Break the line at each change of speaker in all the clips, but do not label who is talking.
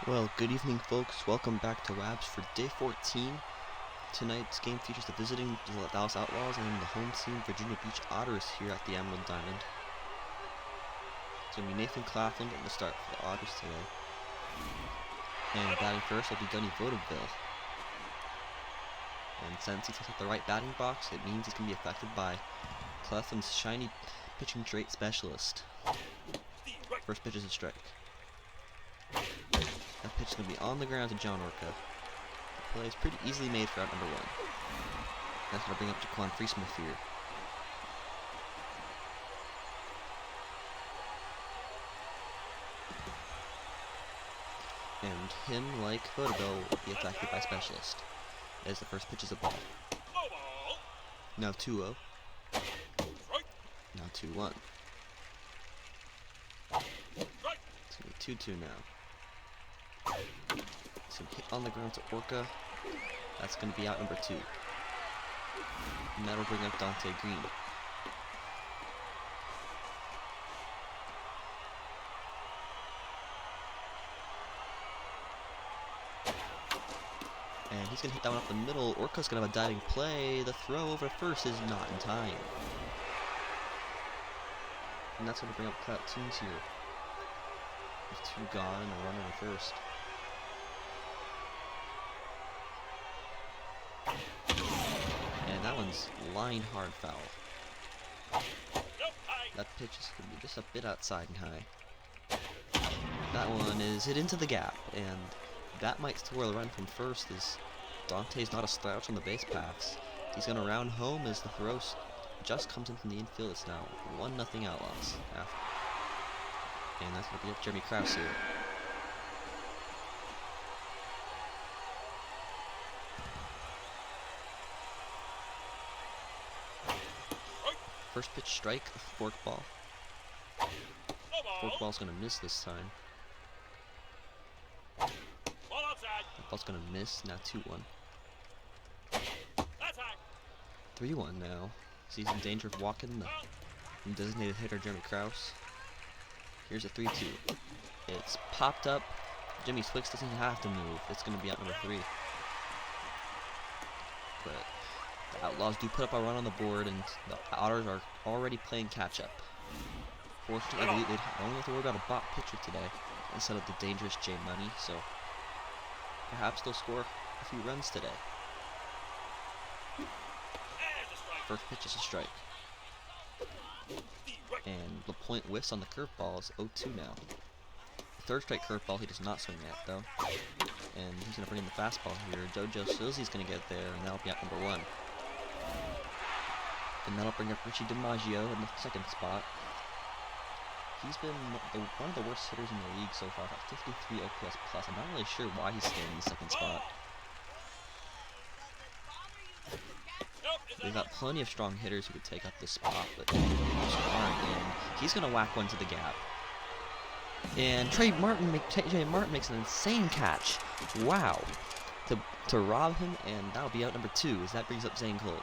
Well, good evening, folks. Welcome back to WABS for day 14. Tonight's game features the visiting Dallas Outlaws and the home team Virginia Beach Otters here at the Emerald Diamond. It's going to be Nathan Claflin getting the start for the Otters today. And batting first will be Gunny Vaudeville. And since he takes up the right batting box, it means he's going to be affected by Claflin's shiny pitching trait specialist. First pitch is a strike. That pitch is going to be on the ground to John Orca. The play is pretty easily made for out number one. That's going to bring up Jaquan Friesmith here. And him, like Vaudeville, will be affected by specialist, as the first pitch is a ball. Now 2-0. Now 2-1. It's going to be 2-2 now. It's going to hit on the ground to Orca. That's going to be out number 2. And that'll bring up Dante Green. And he's going to hit that one up the middle. Orca's going to have a diving play. The throw over first is not in time. And that's going to bring up Platoons here. With 2 gone and a runner in first. And that one's line hard foul. That pitch is going to be just a bit outside and high. That one is hit into the gap, and that might twirl a run from first as Dante's not a slouch on the base paths. He's going to round home as the throw just comes in from the infield. It's now 1-0 Outlaws. And that's going to be up Jeremy Krause here. First pitch strike, fork ball. Fork ball's going to miss this time. That ball's going to miss, now 2-1. 3-1 now. He's in danger of walking the designated hitter Jeremy Krause. Here's a 3-2. It's popped up. Jimmy Twix doesn't have to move. It's going to be out number 3. But the Outlaws do put up a run on the board, and the Otters are already playing catch-up. Fortunately, they only have to worry about a bot pitcher today instead of the dangerous J Money, so perhaps they'll score a few runs today. First pitch is a strike. And LaPointe whiffs on the curveball is 0-2 now. The third strike curveball he does not swing at, though. And he's going to bring in the fastball here. Jojo Silsey's going to get there, and that'll be out number 1. And that'll bring up Richie DiMaggio in the second spot. He's been one of the worst hitters in the league so far, at 53 OPS plus. I'm not really sure why he's staying in the second spot. We've got plenty of strong hitters who could take up this spot, but most aren't, and he's going to whack one to the gap. And TJ Martin makes an insane catch. Wow. To rob him, and that'll be out number 2, as that brings up Zane Cold.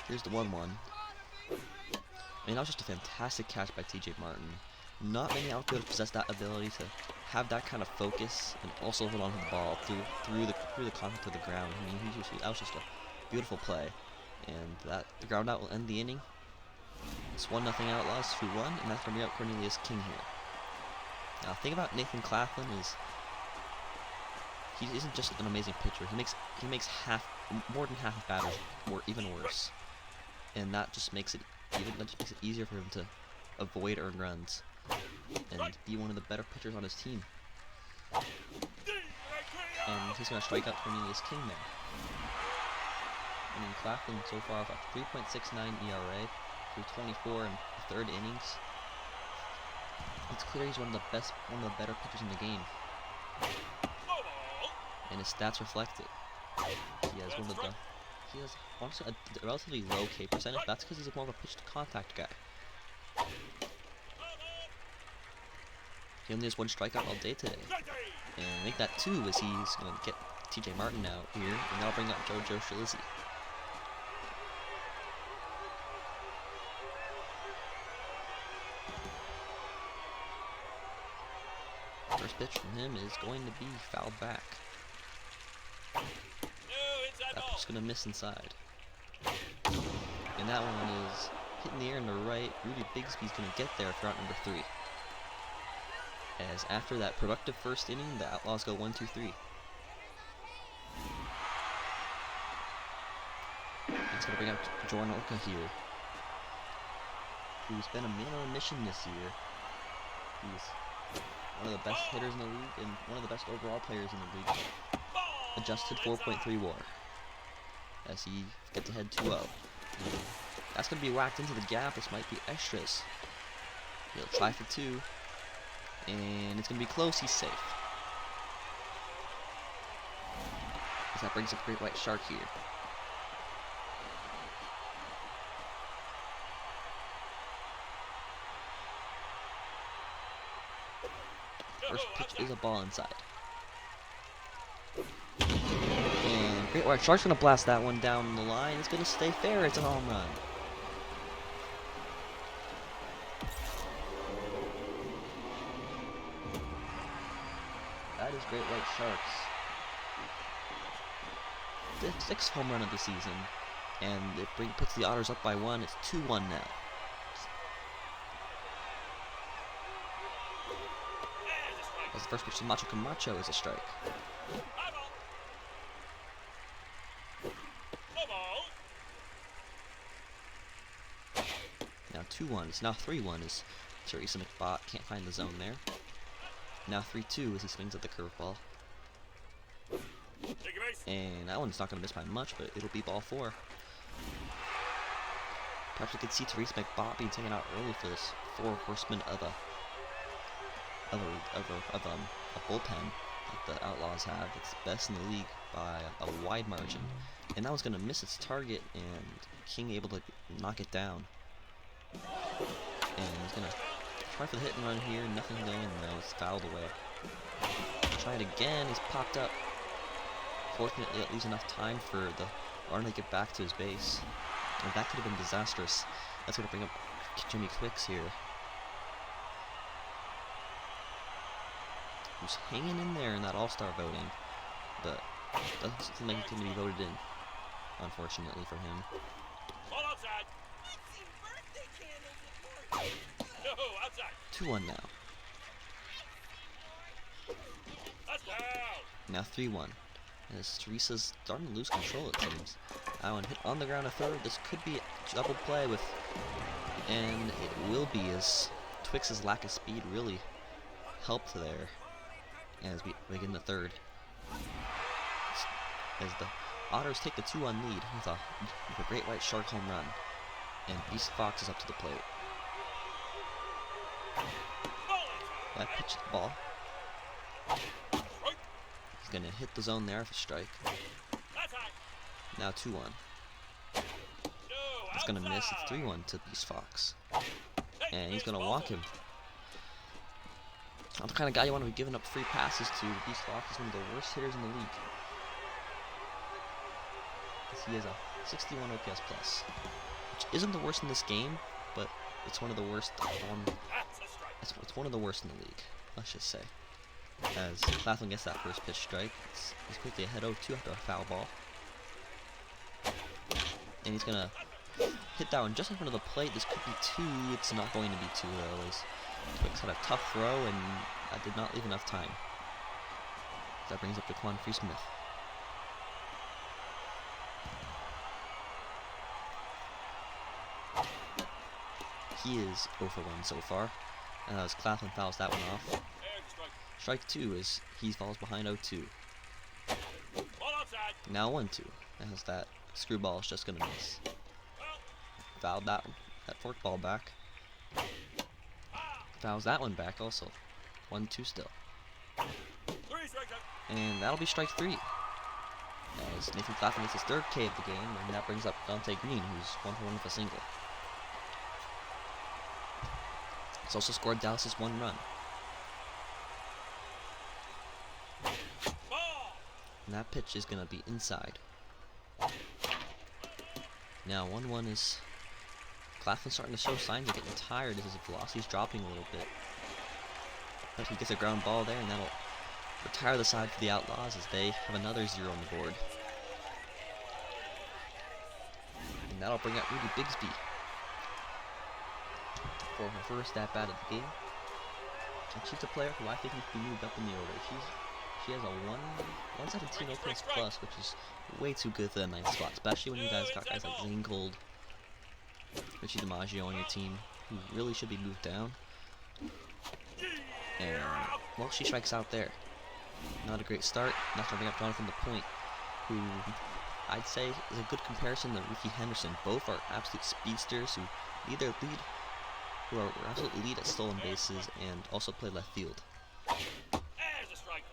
Here's the 1-1. I mean, that was just a fantastic catch by TJ Martin. Not many outfielders possess that ability to have that kind of focus and also hold on to the ball through the contact of the ground. I mean, that was just a beautiful play, and the ground out will end the inning. It's 1-0 Outlaws, 2-1, and that's going to be out Cornelius King here. Now, the thing about Nathan Claflin is he isn't just an amazing pitcher. He makes more than half of batters, or even worse, and that just makes it easier for him to avoid earned runs and be one of the better pitchers on his team. And he's going to strike out Cornelius King there. I mean, Claflin so far with a 3.69 ERA through 24 and third innings. It's clear he's one of the better pitchers in the game. And his stats reflect it. He has honestly a relatively low K percentage. That's because he's more of a pitch to contact guy. He only has 1 strikeout all day today. And I think that too is he's going to get TJ Martin out here, and that'll bring up JoJo Shalizzi. First pitch from him is going to be fouled back. That pitch's going to miss inside. And that one is hitting the air in the right. Rudy Bigsby's going to get there for out number 3. As after that productive first inning, the Outlaws go 1-2-3. It's going to bring up Jordan Orca here, who's been a man on a mission this year. He's one of the best hitters in the league and one of the best overall players in the league. Adjusted 4.3 WAR as he gets ahead 2-0. That's going to be whacked into the gap. This might be extras. He'll try for 2. And it's going to be close. He's safe. As that brings up Great White Shark here. First pitch is a ball inside. And Great White Shark's going to blast that one down the line. It's going to stay fair. It's a home run. That is Great White Sharks' 6th home run of the season. And it puts the Otters up by 1. It's 2-1 now. As the first pitch to Macho Camacho is a strike. Now 2-1. It's now 3-1 as Teresa McBot can't find the zone there. Now 3-2 as he swings at the curveball. And that one's not going to miss by much, but it'll be ball 4. Perhaps we could see Teresa McBot being taken out early for this 4 horsemen of a bullpen that the Outlaws have. It's best in the league by a wide margin. And that was going to miss its target, and King able to knock it down. And he's going to try for the hit and run here. Nothing going. No, it's fouled away. Try it again. He's popped up. Fortunately, it leaves enough time for the runner to get back to his base. And that could have been disastrous. That's going to bring up Jimmy Quicks here, who's hanging in there in that all-star voting, but doesn't seem like he can be voted in, unfortunately for him. 2-1 now. Now 3-1. As Teresa's starting to lose control, it seems. That one hit on the ground a third. This could be a double play with, and it will be, as Twix's lack of speed really helped there. As we begin the third, as the Otters take the 2-1 lead with a Great White Shark home run, and Beast Fox is up to the plate. That pitch the ball. He's gonna hit the zone there for a strike. Now 2-1. It's gonna miss. It's 3-1 to Beast Fox, and he's gonna walk him. Not the kind of guy you want to be giving up free passes to. Beast Fox is one of the worst hitters in the league. He has a 61 OPS plus, which isn't the worst in this game, but it's one of the worst. It's one of the worst in the league, let's just say. As Claflin gets that first pitch strike, he's quickly ahead 0-2 after a foul ball, and he's gonna hit that one just in front of the plate. This could be 2. It's not going to be 2 though. As Twix had a tough throw, and that did not leave enough time. That brings up Jaquan Free-Smith. He is 0 for 1 so far, as Claflin fouls that one off. Strike 2 as he falls behind 0-2. Now 1-2, as that screwball is just going to miss. Fouled that fork ball back. Fouls that one back also. 1-2 still. And that'll be strike 3. As Nathan Claflin gets his 3rd K of the game, and that brings up Dante Green, who's 1 for 1 with a single. He's also scored Dallas's 1 run. And that pitch is going to be inside. Now 1-1 is Claflin starting to show signs of getting tired as his velocity's dropping a little bit. But he gets a ground ball there, and that'll retire the side for the Outlaws as they have another 0 on the board. And that'll bring out Ruby Bigsby for her first at-bat of the game. And she's a player who I think needs to be moved up in the order. She has a 117 OPS plus, which is way too good for the 9th spot, especially when you guys got guys like Zane Gold, Richie DiMaggio on your team, who really should be moved down. And, well, she strikes out there. Not a great start. That's going to bring up Jonathan LaPointe, who I'd say is a good comparison to Ricky Henderson. Both are absolute speedsters who are absolute lead at stolen bases and also play left field.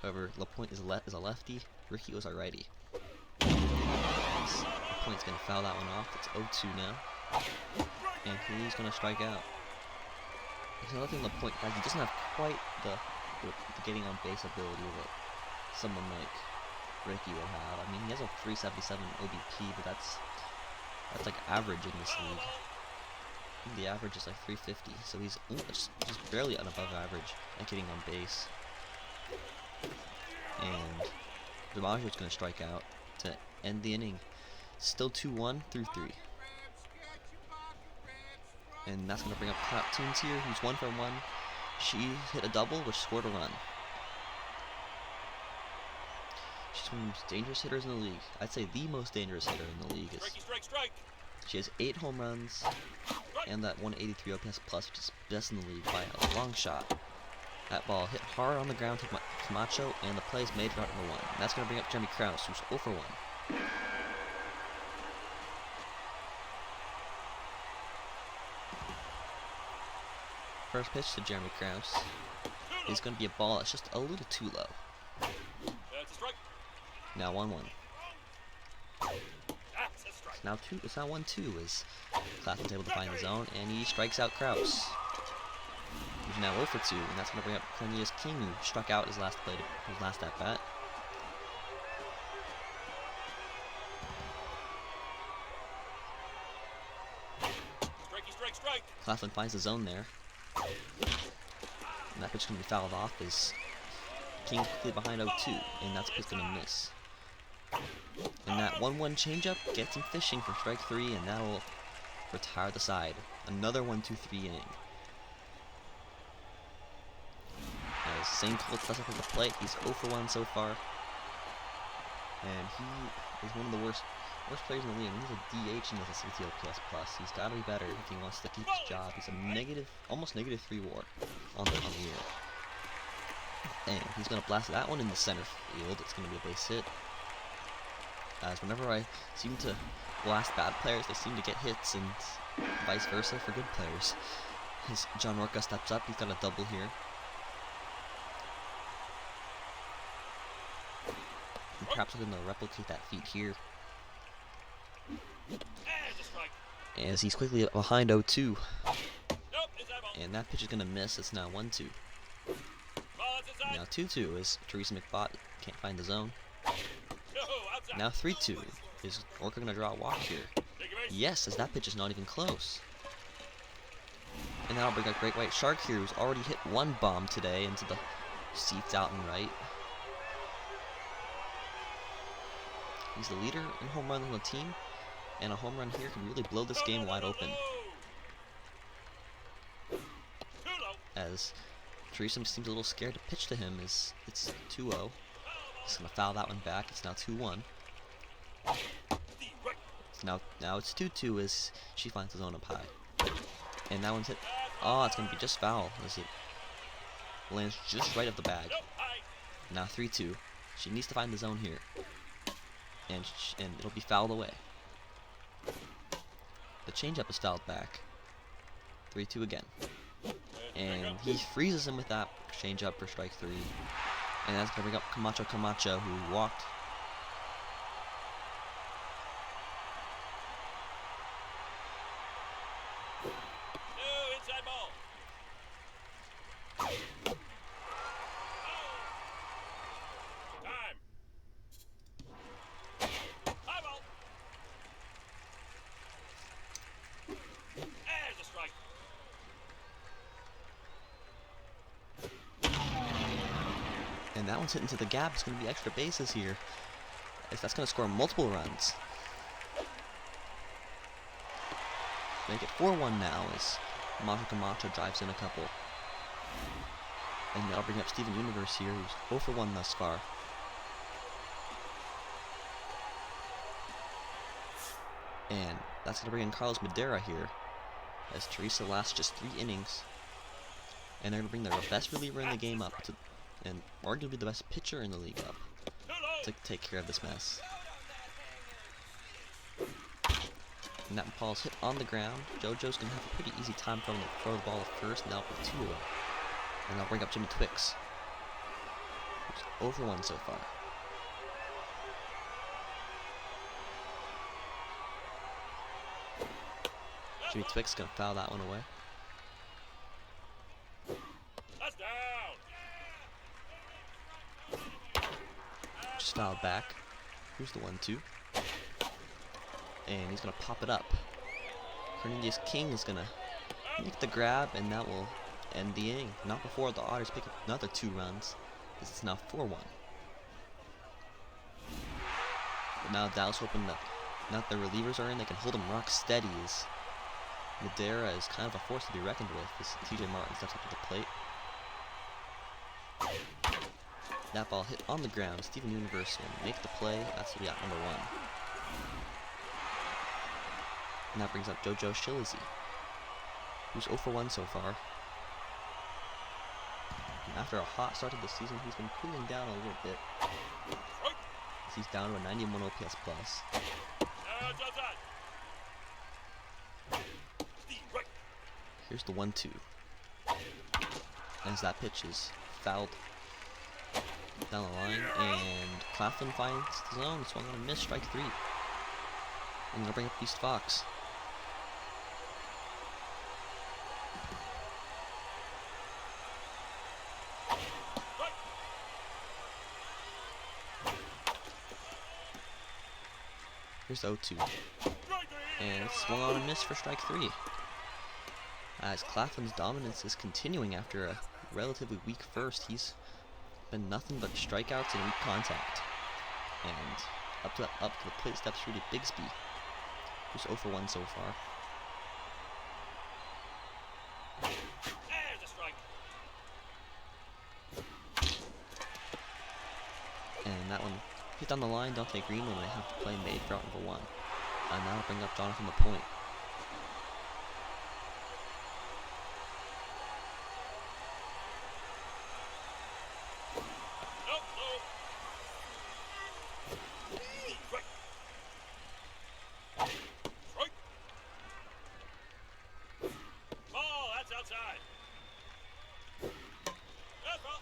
However, LaPointe is a lefty, Ricky was a righty. LaPointe's going to foul that one off. It's 0-2 now. And he's going to strike out. There's another thing LaPointe has. He doesn't have quite the getting on base ability that someone like Ricky will have. I mean, he has a 377 OBP, but that's like average in this league. I think the average is like 350, so he's just barely above average at getting on base. And DiMaggio's going to strike out to end the inning. Still 2-1 through 3. And that's going to bring up Clap Tunes here, who's 1 for 1. She hit a double, which scored a run. She's one of the most dangerous hitters in the league. I'd say the most dangerous hitter in the league. She has 8 home runs and that 183 OPS plus, which is best in the league by a long shot. That ball hit hard on the ground to Camacho, and the play is made for out number 1. And that's going to bring up Jeremy Krause, who's 0 for 1. First pitch to Jeremy Krause is going to be a ball that's just a little too low. Now 1-1. It's now 1-2 as Claflin's able to find the zone, and he strikes out Krause. He's now 0 for 2, and that's going to bring up Cornelius King, who struck out his last at bat. Claflin finds the zone there. And that pitch is going to be fouled off as King quickly behind 0-2, and that's pitch going to miss. And that 1-1 changeup gets him fishing for strike 3, and that'll retire the side. Another 1-2-3 inning. As St. Cole steps up at the plate, he's 0 for 1 so far. And he is one of the worst players in the league. I mean, he's a DH and has a 60 OPS plus. He's got to be better if he wants to keep his job. He's a almost negative 3 WAR on the year. And he's going to blast that one in the center field. It's going to be a base hit. As whenever I seem to blast bad players, they seem to get hits, and vice versa for good players. As John Orca steps up, he's got a double here. And perhaps looking to replicate that feat here. As he's quickly behind 0-2. And that pitch is going to miss. It's now 1-2. Now 2-2 as Teresa McBot can't find the zone. Now 3-2. Is Orca going to draw a walk here? Yes, as that pitch is not even close. And that'll bring a Great White Shark here, who's already hit 1 bomb today into the seats out and right. He's the leader in home runs on the team, and a home run here can really blow this game wide open. As Teresa seems a little scared to pitch to him as it's 2-0. He's going to foul that one back. It's now 2-1. Now it's 2-2 as she finds the zone up high. And that one's hit. Oh, it's going to be just foul as it lands just right of the bag. Now 3-2. She needs to find the zone here. And it'll be fouled away. The changeup is fouled back. 3-2 again. And he freezes him with that changeup for strike 3. And that's going to bring up Camacho, who walked. that one's hit into the gap. It's going to be extra bases here. That's going to score multiple runs. Make it 4-1 now as Macho Camacho drives in a couple. And that'll bring up Steven Universe here, who's 0 for 1 thus far. And that's going to bring in Carlos Madera here, as Teresa lasts just 3 innings. And they're going to bring their best reliever in the game up, and arguably the best pitcher in the league up, to take care of this mess. And that ball's hit on the ground. JoJo's going to have a pretty easy time throwing the ball at first, now with 2 away. And that'll bring up Jimmy Twix, who's 0 for 1 so far. Jimmy Twix gonna foul that one away. That's down. Just fouled back. Here's the 1-2. And he's gonna pop it up. Cornelius King is gonna make the grab, and that will end the inning. Not before the Otters pick up another 2 runs. This is now 4-1. But now Dallas hoping that now that the relievers are in, they can hold them rock steady. As Madera is kind of a force to be reckoned with as TJ Martin steps up to the plate. That ball hit on the ground. Steven Universe will make the play. That's what we got, number 1. And that brings up JoJo Shilizy, who's 0 for 1 so far. And after a hot start to the season, he's been cooling down a little bit. He's down to a 91 OPS plus. Here's the 1-2. As that pitch is fouled down the line, and Claflin finds the zone, swung on a miss, strike 3. I'm gonna bring up Beast Fox. Here's the 0-2. And it's swung on a miss for strike 3. As Claflin's dominance is continuing after a relatively weak first, he's been nothing but strikeouts and weak contact. And up to the plate steps Rudy Bigsby, who's 0 for 1 so far. There's a strike. And that one hit on the line. Dante Green when they have to play made for out number 1. And that'll bring up Jonathan LaPointe.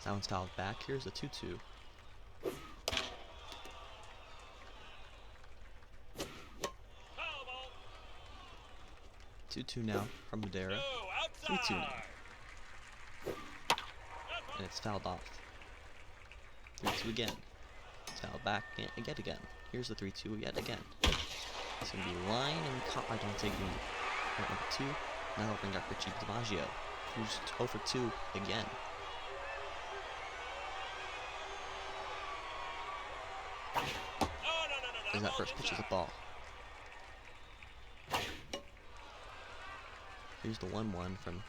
That one's fouled back. Here's the 2-2. Now from Madera. 3-2 now. And it's fouled off. 3-2 again. It's fouled back again. Here's the 3-2 yet again. It's going to be line and caught by Dante Green. Point number 2. Now we'll bring up Richie DiMaggio, who's 0 for 2 again. As that first pitch is a ball. Here's the 1-1 from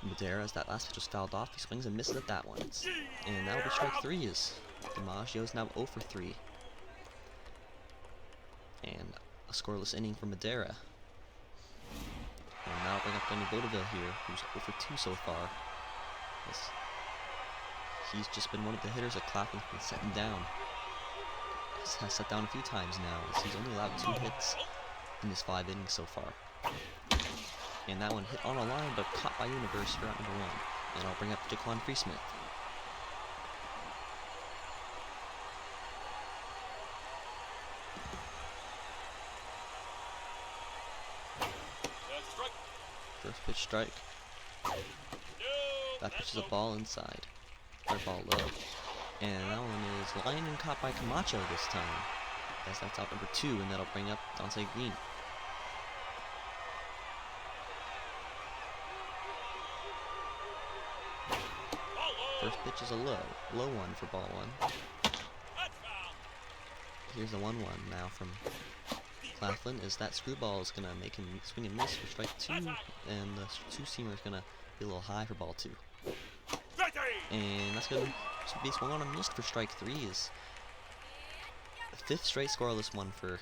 Madera as that last pitch was fouled off. He swings and misses at that one. And that'll be strike 3 as DiMaggio is now 0 for 3. And a scoreless inning for Madera. And now I'll bring up Danny Vaudeville here, who's 0 for 2 so far. He's just been one of the hitters that Claflin's been setting down. He has set down a few times now, as he's only allowed 2 hits in his 5 innings so far. And that one hit on a line, but caught by Universe for out number 1. And I'll bring up Jaquan Freesmith. First pitch strike. That pitch is a ball inside. Or ball low. And that one is lined and caught by Camacho this time. Guess that's out number 2, and that'll bring up Dante Green. First pitch is a low one for ball one. Here's the 1-1 now from Claflin. Is that screwball is gonna make him swing and miss for strike 2, and the two-seamer is gonna be a little high for ball 2. And that's gonna be swung on and missed for strike 3. Is the 5th straight scoreless one for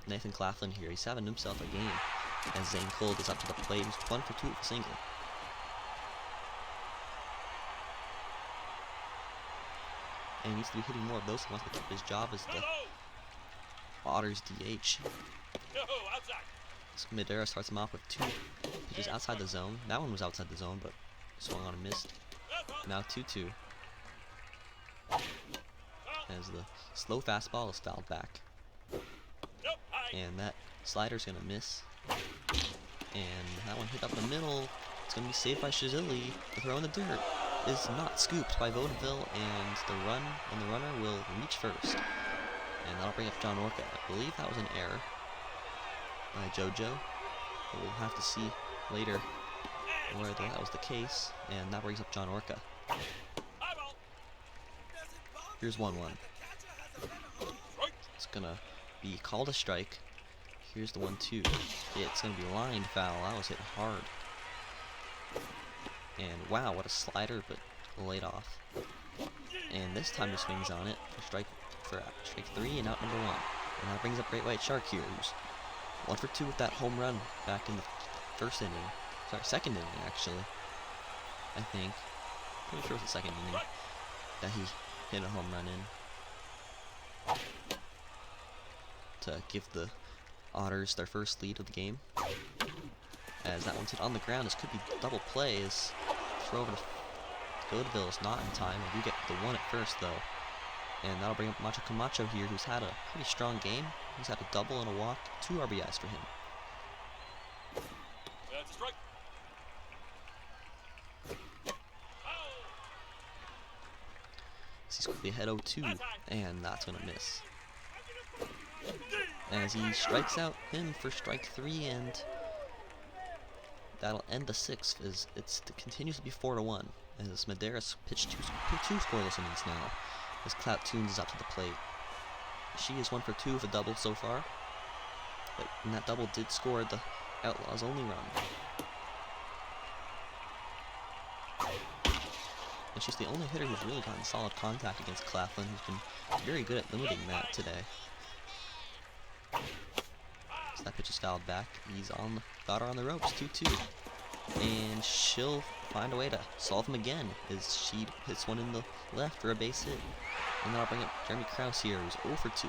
Nathan Claflin here. He's having himself a game as Zane Cole is up to the plate. He's 1 for 2 with a single. And he needs to be hitting more of those ones to keep his job as the Otters DH. So Madera starts him off with 2 pitches outside the zone. That one was outside the zone, but swung on and missed. Now 2-2. As the slow fastball is fouled back. And that slider's gonna miss. And that one hit up the middle. It's gonna be saved by Shazili. The throw in the dirt is not scooped by Vaudeville, and the runner will reach first. And that'll bring up John Orca. I believe that was an error by JoJo, but we'll have to see later whether that was the case. And that brings up John Orca. Here's 1-1. It's gonna be called a strike. Here's the 1-2. It's gonna be lined foul. That was hit hard. And wow, what a slider, but laid off. And this time he swings on it for strike 3 and out number 1. And that brings up Great White Shark here, who's 1 for 2 with that home run back in the second inning actually. I think. Pretty sure it was the second inning that he hit a home run in to give the Otters their first lead of the game. As that one's hit on the ground, this could be double play. As throw over to Godeville is not in time. We do get the 1 at first though, and that'll bring up Macho Camacho here, who's had a pretty strong game. He's had a double and a walk, 2 RBIs for him. That's a strike. He's quickly ahead 0-2, and that's gonna miss. As he strikes out him for strike 3, and that'll end the 6th. As it continues to be 4-1. As Madera's pitched two scoreless innings now. As Clout Tunes is up to the plate. She is 1 for 2 with a double so far. And that double did score the Outlaws' only run. And she's the only hitter who's really gotten solid contact against Claflin, who's been very good at limiting that today. So that pitch is fouled back. He's got her on the ropes, 2-2. And she'll find a way to solve him again as she hits one in the left for a base hit. And that'll bring up Jeremy Krause here, who's 0 for 2.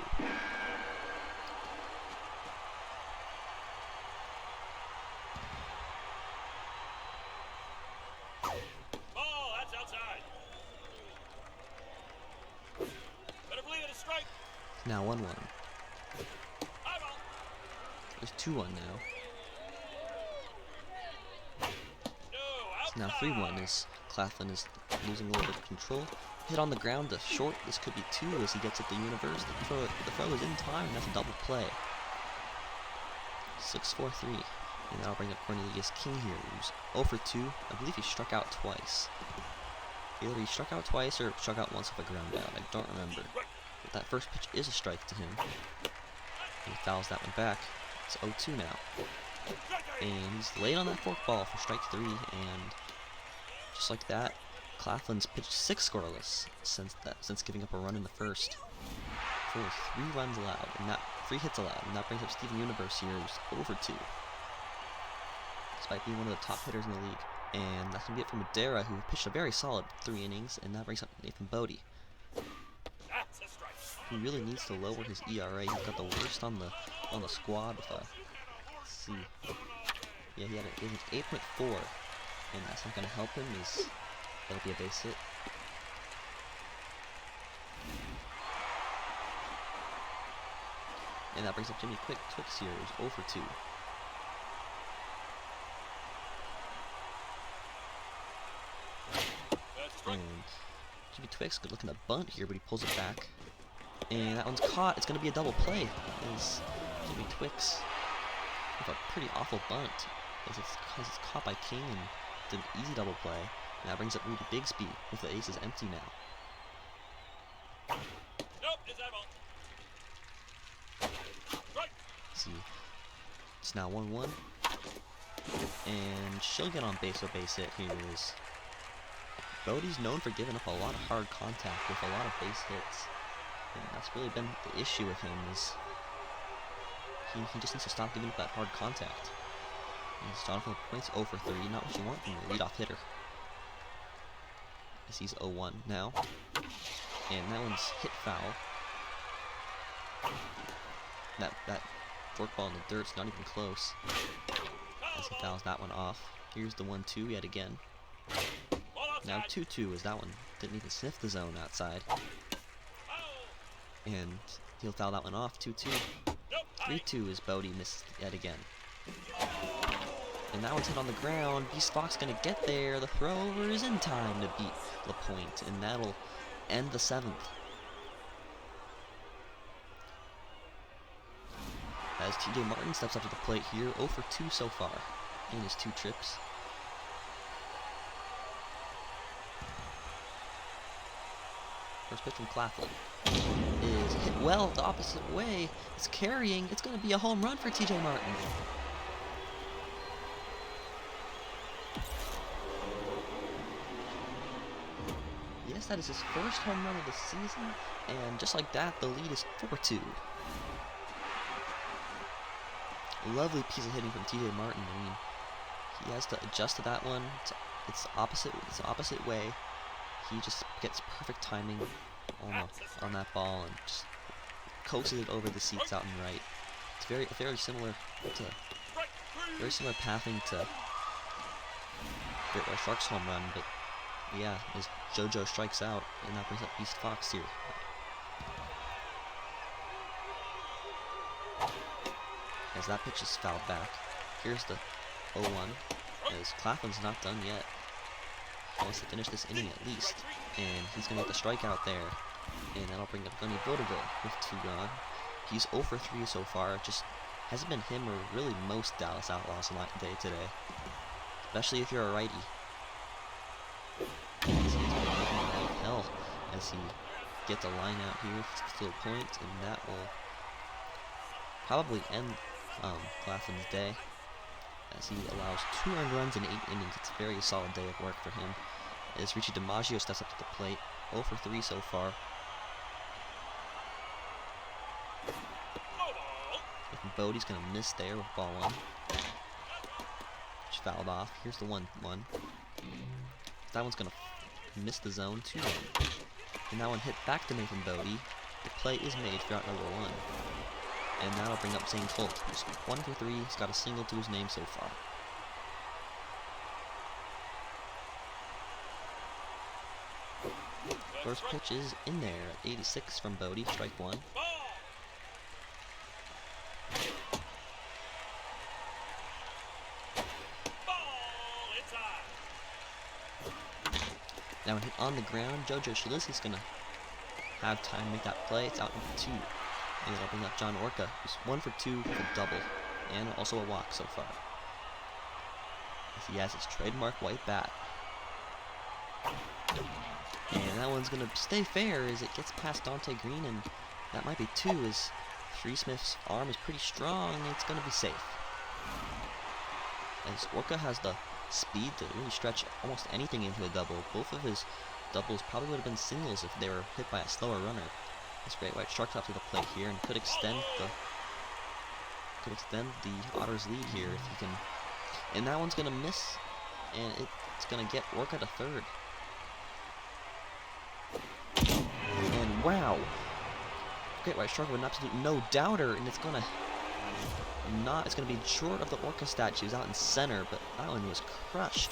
Ball, that's outside. Better believe it, a strike.
Now 1-1. There's 2-1 now. So now 3-1 as Claflin is losing a little bit of control. Hit on the ground to short. This could be 2 as he gets at the universe. The throw is in time, and that's a double play. 6-4-3. And that'll bring up Cornelius King here, who's 0 for 2. I believe he struck out twice. Either he struck out twice or struck out once with a ground out. I don't remember. But that first pitch is a strike to him. He fouls that one back. It's 0-2 now. And he's late on that forkball for strike 3, and just like that, Claflin's pitched 6 scoreless since giving up a run in the first. For 3 runs allowed, and that 3 hits allowed, and that brings up Steven Universe here, who's 0 for 2. Despite being one of the top hitters in the league. And that's gonna be it for Madera, who pitched a very solid 3 innings, and that brings up Nathan Bodie. He really needs to lower his ERA. He's got the worst on the squad with a, let's see. Yeah, he had an 8.4, and that's not gonna help him. That'll be a base hit. And that brings up Jimmy Twix here, who's 0 for 2. And Jimmy Twix good looking to bunt here, but he pulls it back. And that one's caught. It's going to be a double play. As Jimmy Twix with a pretty awful bunt. As it's caught by King and it's an easy double play. And that brings up Rudy Bigsby with the aces empty now.
Nope, is that ball? Strike.
See, it's now 1-1. And she'll get on base or base hit here is Bodie's known for giving up a lot of hard contact with a lot of base hits. And that's really been the issue with him is he just needs to stop giving up that hard contact. And Jonathan points 0 for 3, not what you want from your leadoff hitter. As he's 0-1 now. And that one's hit foul. That forkball in the dirt's not even close. As he fouls that one off. Here's the 1-2 yet again. Now 2-2 as that one didn't even sniff the zone outside. And he'll foul that one off, 2-2. 3-2 as Bodie missed yet again. And that one's hit on the ground. Beast Fox gonna get there. The thrower is in time to beat LaPointe, and that'll end the 7th. As TJ Martin steps up to the plate here, 0 for 2 so far in his 2 trips. First pitch from Claflin is hit well the opposite way. It's carrying. It's going to be a home run for TJ Martin. Yes, that is his first home run of the season, and just like that, the lead is 4-2. Lovely piece of hitting from TJ Martin. I mean, he has to adjust to that one. It's the opposite way. He just gets perfect timing on that ball and just coaxes it over the seats out and right. It's very similar pathing to Great White Shark's home run, but yeah, as JoJo strikes out, and that brings up Beast Fox here. As that pitch is fouled back. Here's the 0-1, as Claflin's not done yet. He wants to finish this inning at least, and he's going to get the strikeout there, and that'll bring up Gunny Vaudeville with 2 gone. He's 0 for 3 so far. It just hasn't been him or really most Dallas Outlaws day today, especially if you're a righty. As he's going to make him out of hell as he gets a line out here to a point, and that will probably end Claflin's day, as he allows 2 earned runs in 8 innings. It's a very solid day of work for him. As Richie DiMaggio steps up to the plate, 0 for 3 so far. And Bodie's going to miss there with ball 1. Which fouled off. Here's the 1-1. That one's going to miss the zone, 2-1. And that one hit back to Nathan Bodie. The play is made for out number 1. And that'll bring up Zane Colt, who's 1 for 3. He's got a single to his name so far. First pitch is in there at 86 from Bodie, strike 1. Now when hit on the ground, JoJo Shaliski's gonna have time to make that play. It's out number 2. And that'll bring up John Orca, who's 1 for 2 with a double, and also a walk so far. As he has his trademark white bat. And that one's going to stay fair as it gets past Dante Green, and that might be 2 as Shree Smith's arm is pretty strong, and it's going to be safe. As Orca has the speed to really stretch almost anything into a double. Both of his doubles probably would have been singles if they were hit by a slower runner. This Great White Shark up to the plate here and could extend the Otters lead here if he can. And that one's gonna miss, and it's gonna get Orca to third. And wow, Great White Shark with an absolute no doubter, and it's gonna be short of the Orca statues out in center, but that one was crushed.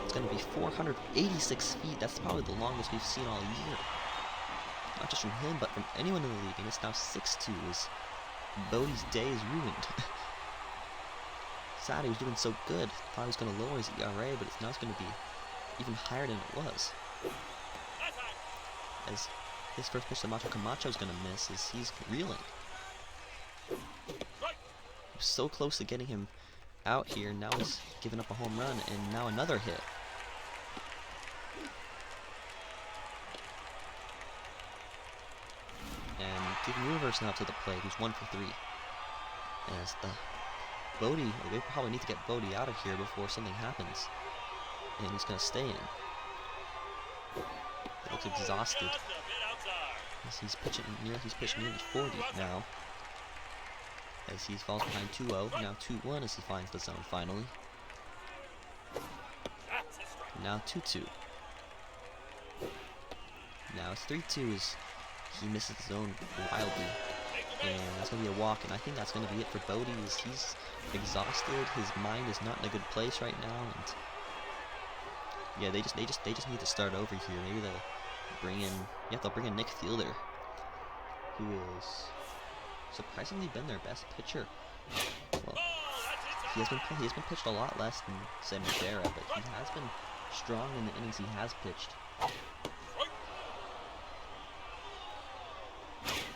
It's gonna be 486 feet. That's probably the longest we've seen all year. Not just from him, but from anyone in the league, and it's now 6-2 as Bodie's day is ruined. Sad he was doing so good. Thought he was going to lower his ERA, but now it's going to be even higher than it was. As his first pitch to Macho Camacho is going to miss as he's reeling. So close to getting him out here, now he's giving up a home run, and now another hit. Steven Universe now to the plate, who's 1 for 3. As the Bodie, they probably need to get Bodie out of here before something happens. And he's going to stay in. He looks exhausted. As he's pitching nearly 40 now. As he falls behind 2-0, now 2-1 as he finds the zone finally. Now 2-2. Now it's 3-2 as he misses the zone wildly. And that's going to be a walk, and I think that's going to be it for Bodie as he's exhausted. His mind is not in a good place right now, and yeah, they just need to start over here. Maybe they'll bring in Nick Fielder, who is surprisingly been their best pitcher. Well, he has been pitched a lot less than Sam Madera, but he has been strong in the innings he has pitched.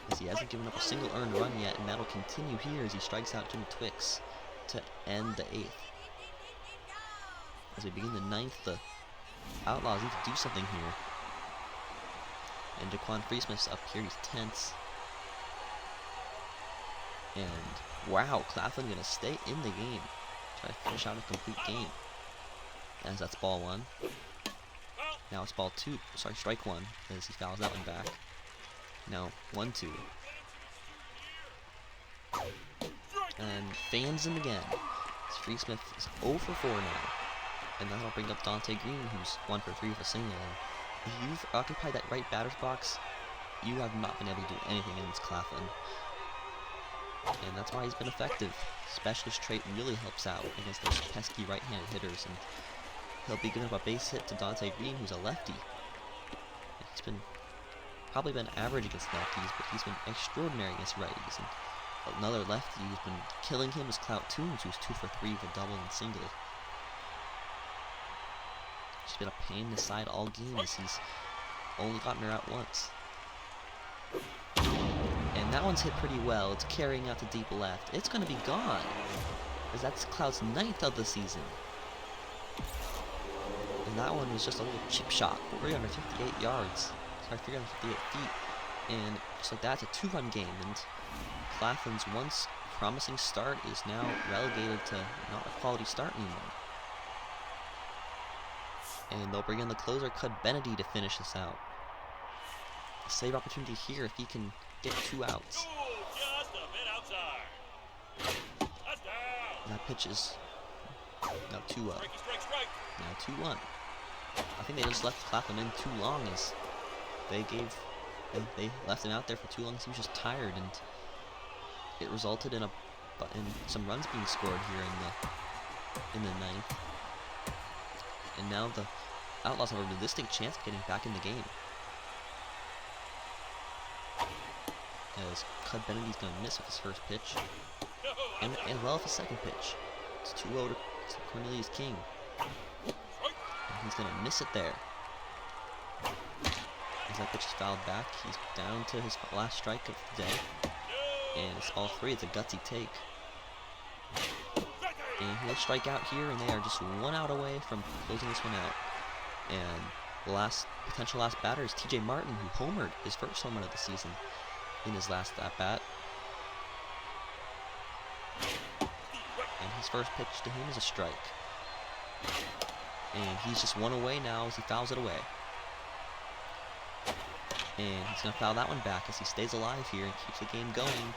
As he hasn't given up a single earned run yet, and that'll continue here as he strikes out Jimmy Twix to end the 8th. As we begin the 9th, the Outlaws need to do something here. And Jaquan Freesmith's up here, he's tense. And wow, Claflin gonna stay in the game. Try to finish out a complete game. As that's ball 1. Now it's ball 2, sorry, strike 1, as he fouls that one back. Now 1-2. And fans him again. Free Smith is 0 for 4 now. And that'll bring up Dante Green, who's 1 for 3 with a single. And if you've occupied that right batter's box, you have not been able to do anything against Claflin. And that's why he's been effective. Specialist trait really helps out against those pesky right-handed hitters. And he'll be giving up a base hit to Dante Green, who's a lefty. He's probably been average against lefties, but he's been extraordinary against righties. And another lefty who's been killing him is Clout Toons, who's 2 for 3 with a double and single. She's been a pain in the side all game as he's only gotten her out once. And that one's hit pretty well. It's carrying out to deep left. It's going to be gone, as that's Clout's 9th of the season. And that one was just a little chip shot, 358 yards. Sorry, 358 feet. And just like that, it's a 2-run game. And Claflin's once promising start is now relegated to not a quality start anymore. And they'll bring in the closer, Cud Benedy, to finish this out. A save opportunity here if he can get 2 outs.
Just a bit outside. That's down.
That pitch is now 2-0.
Strike.
Now 2-1. I think they just left Claflin in too long as they left him out there for too long as he was just tired, and it resulted in some runs being scored here in the 9th. And now the Outlaws have a realistic chance of getting back in the game. As Cud Benedy's going to miss with his first pitch. And well with his second pitch. It's 2-0 to Cornelius King. And he's going to miss it there. As that pitch is fouled back, he's down to his last strike of the day. And it's all 3. It's a gutsy take. And he'll strike out here, and they are just 1 out away from closing this one out. And the potential last batter is TJ Martin, who homered his first home run of the season in his last at-bat. And his first pitch to him is a strike. And he's just 1 away now as he fouls it away. And he's going to foul that one back as he stays alive here and keeps the game going.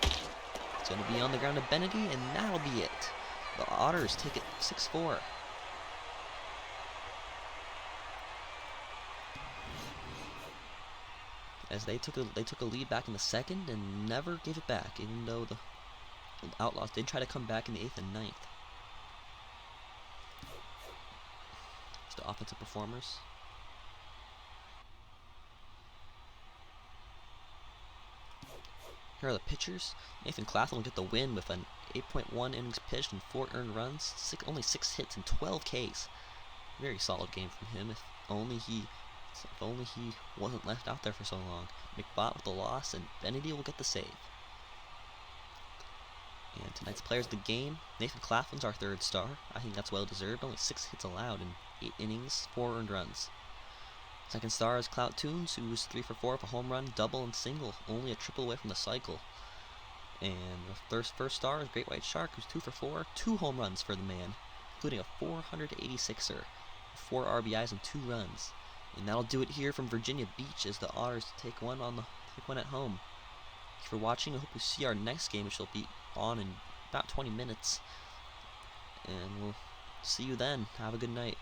It's going to be on the ground to Benedy, and that'll be it. The Otters take it 6-4. As they took a lead back in the 2nd and never gave it back, even though the Outlaws did try to come back in the 8th and 9th. Just the offensive performers. Here are the pitchers. Nathan Claflin will get the win with an 8.1 innings pitched and 4 earned runs, only 6 hits and 12 Ks. Very solid game from him. If only he wasn't left out there for so long. McBot with the loss, and Benedy will get the save. And tonight's players of the game, Nathan Claflin's our 3rd star. I think that's well deserved. Only 6 hits allowed in 8 innings, 4 earned runs. Second star is Clout Tunes, who was 3 for 4 with a home run, double, and single, only a triple away from the cycle. And the first star is Great White Shark, who's 2 for 4, 2 home runs for the man, including a 486er, 4 RBIs and 2 runs. And that'll do it here from Virginia Beach as the Otters take one at home. Thank you for watching. I hope you see our next game, which will be on in about 20 minutes. And we'll see you then. Have a good night.